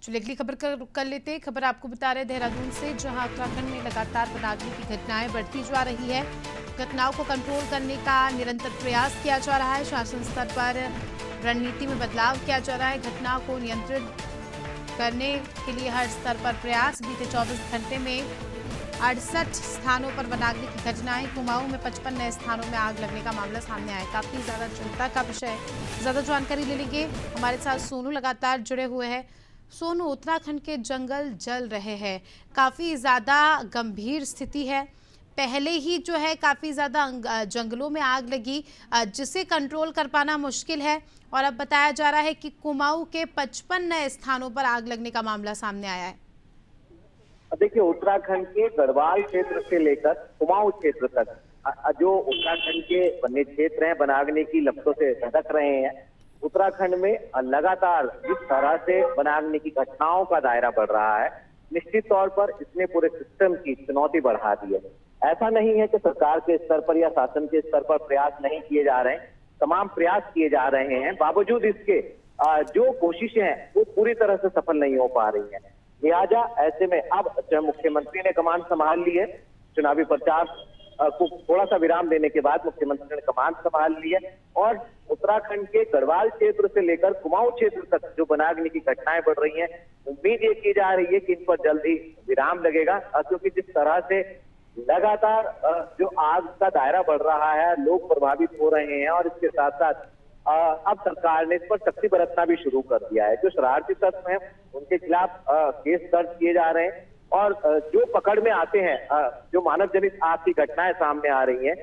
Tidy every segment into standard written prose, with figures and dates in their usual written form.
चलिए अगली खबर का रुख कर लेते हैं। खबर आपको बता रहे देहरादून से, जहां उत्तराखंड में लगातार वनाग्नि की घटनाएं बढ़ती जा रही है। घटनाओं को कंट्रोल करने का निरंतर प्रयास किया जा रहा है। शासन स्तर पर रणनीति में बदलाव किया जा रहा है। घटनाओं को नियंत्रित करने के लिए हर स्तर पर प्रयास। बीते 24 घंटे में 68 स्थानों पर वनाग्नि की घटनाएं। कुमाऊं में 55 नए स्थानों में आग लगने का मामला सामने आया। काफी ज्यादा चिंता का विषय है। ज्यादा जानकारी ले लेंगे, हमारे साथ सोनू लगातार जुड़े हुए हैं। सोनू, उत्तराखंड के जंगल जल रहे हैं, काफी ज्यादा गंभीर स्थिति है। पहले ही जो है काफी ज्यादा जंगलों में आग लगी, जिसे कंट्रोल कर पाना मुश्किल है। और अब बताया जा रहा है कि कुमाऊं के 55 नए स्थानों पर आग लगने का मामला सामने आया है। देखिए, उत्तराखंड के गढ़वाल क्षेत्र से लेकर कुमाऊं क्षेत्र तक जो उत्तराखंड के वन्य क्षेत्र हैं, वनाग्नि की लपटों से धधक रहे हैं। उत्तराखंड में लगातार जिस तरह से वनाग्नि की घटनाओं का दायरा बढ़ रहा है, निश्चित तौर पर इसने पूरे सिस्टम की चुनौती बढ़ा दी है। ऐसा नहीं है कि सरकार के स्तर पर या शासन के स्तर पर प्रयास नहीं किए जा रहे हैं, तमाम प्रयास किए जा रहे हैं। बावजूद इसके जो कोशिशें हैं वो पूरी तरह से सफल नहीं हो पा रही हैं। लिहाजा ऐसे में अब जब मुख्यमंत्री ने कमान संभाल ली है, चुनावी प्रचार को थोड़ा सा विराम देने के बाद मुख्यमंत्री ने कमान संभाल ली है और उत्तराखंड के गढ़वाल क्षेत्र से लेकर कुमाऊं क्षेत्र तक जो वनाग्नि की घटनाएं बढ़ रही हैं, उम्मीद ये की जा रही है कि इन पर जल्द ही विराम लगेगा। क्योंकि जिस तरह से लगातार जो आग का दायरा बढ़ रहा है, लोग प्रभावित हो रहे हैं और इसके साथ साथ अब सरकार ने इस पर सख्ती बरतना भी शुरू कर दिया है। जो शरारती तत्व हैं उनके खिलाफ केस दर्ज किए जा रहे हैं और जो पकड़ में आते हैं, जो मानव जनित आग की घटनाएं सामने आ रही हैं,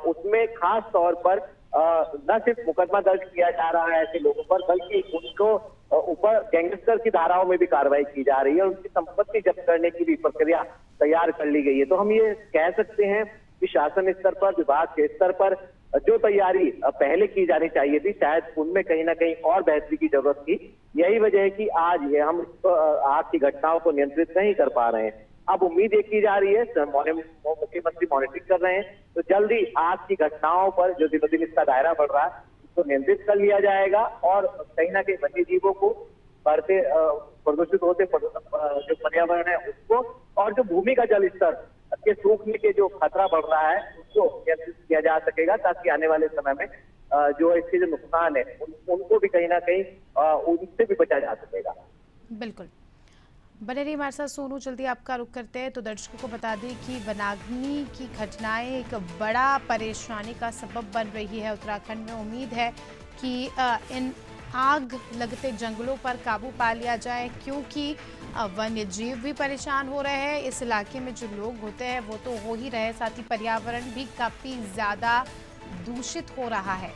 उसमें खास तौर पर न सिर्फ मुकदमा दर्ज किया जा रहा है ऐसे लोगों पर, बल्कि उनको ऊपर गैंगस्टर की धाराओं में भी कार्रवाई की जा रही है और उनकी संपत्ति जब्त करने की भी प्रक्रिया तैयार कर ली गई है। तो हम ये कह सकते हैं कि शासन स्तर पर, विभाग के स्तर पर जो तैयारी पहले की जानी चाहिए थी, शायद उनमें कहीं ना कहीं और बेहतरी की जरूरत थी। यही वजह है कि आज ये हम आग की घटनाओं को नियंत्रित नहीं कर पा रहे हैं। अब उम्मीद ये की जा रही है, मुख्यमंत्री मॉनिटरिंग कर रहे हैं, तो जल्दी आग की घटनाओं पर जो दिनों दिन इसका दायरा बढ़ रहा है उसको नियंत्रित कर लिया जाएगा और कहीं ना कहीं वन्य जीवों को बढ़ते प्रदूषित होते जो पर्यावरण है उसको और जो भूमि का जल स्तर के सूखने के जो खतरा बढ़ रहा है उसको नियंत्रित किया जा सकेगा, ताकि आने वाले समय में जो इसके जो नुकसान है उनको भी कहीं ना कहीं उनसे भी बचा जा सकेगा। बिल्कुल, बने रहिए हमारे साथ सोनू। जल्दी आपका रुख करते हैं। तो दर्शकों को बता दें कि वनाग्नि की घटनाएं एक बड़ा परेशानी का सबब बन रही है उत्तराखंड में। उम्मीद है कि इन आग लगते जंगलों पर काबू पा लिया जाए, क्योंकि वन्य जीव भी परेशान हो रहे हैं। इस इलाके में जो लोग होते हैं वो तो हो ही रहे, साथ ही पर्यावरण भी काफ़ी ज़्यादा दूषित हो रहा है।